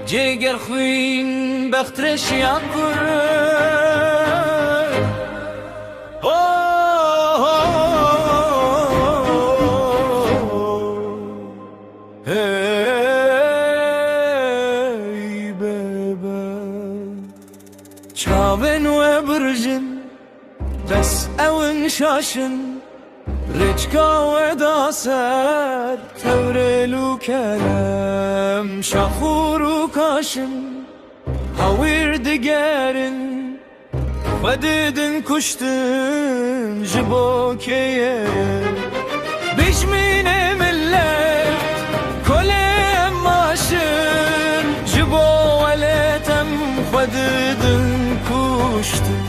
جگر خوین بخترش یاکر hey bebe çaven ve birjin bes evin şaşın رجكا وداسر تورلو كلام شخور وكاشم هاوير دقارن وددن كشتن جبوكيه بيش من ملت كل ماشن جبو ولتم وددن كشتن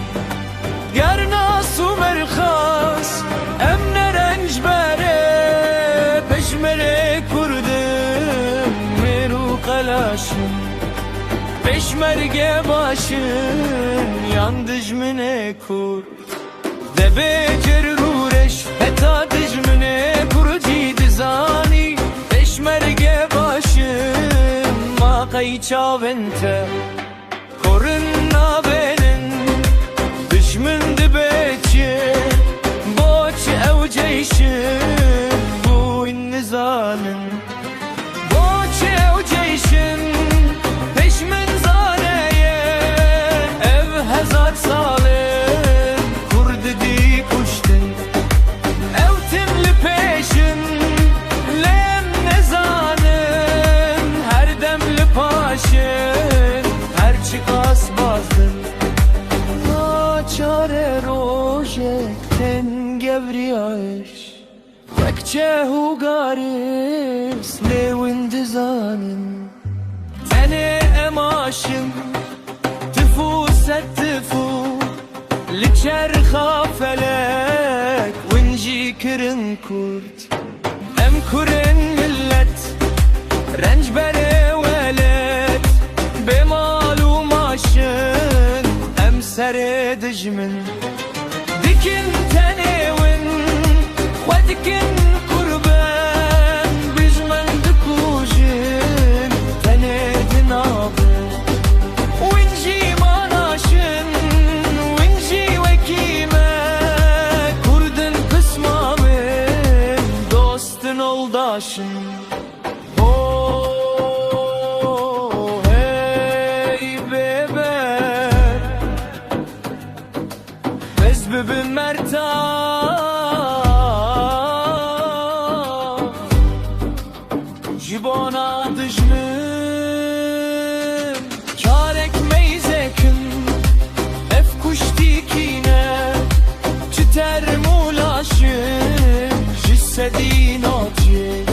قرنا سومرخاس امن رنجبره پشمره کردم میرو قلاشم پشمرگه باشن yan dijmine kur Debecer rureş heta dijmine kuruci dizani peşmerge başım maqay çavente korun nabenin düşmün dibeçi boç ev ceyşin bu innizanın boç ev ceyşin peşmin zaneye ev hezar salın kurdi di kuştin ev timli peşin lem nezanın her demli paşın her çıkas bazdın çare rojekten gevriyaş Vekçe hugaris lewin dizanın Tene emaşın tıfu set tıfu Liçer xafelek winci kirin kurt Em kurin millet rencbere velet Bemalu maşın em sere dijmin Dikin tenewin Dikin kurban bizmen dikujin tenedin abi winci manaşın winci vekime kurdun kısmamın dostun oldaşın oh hey bebe bez bebim merta Jibona dijmin Karek meyzekin Ef kuştikine Çiter mulaşın Jissedin acı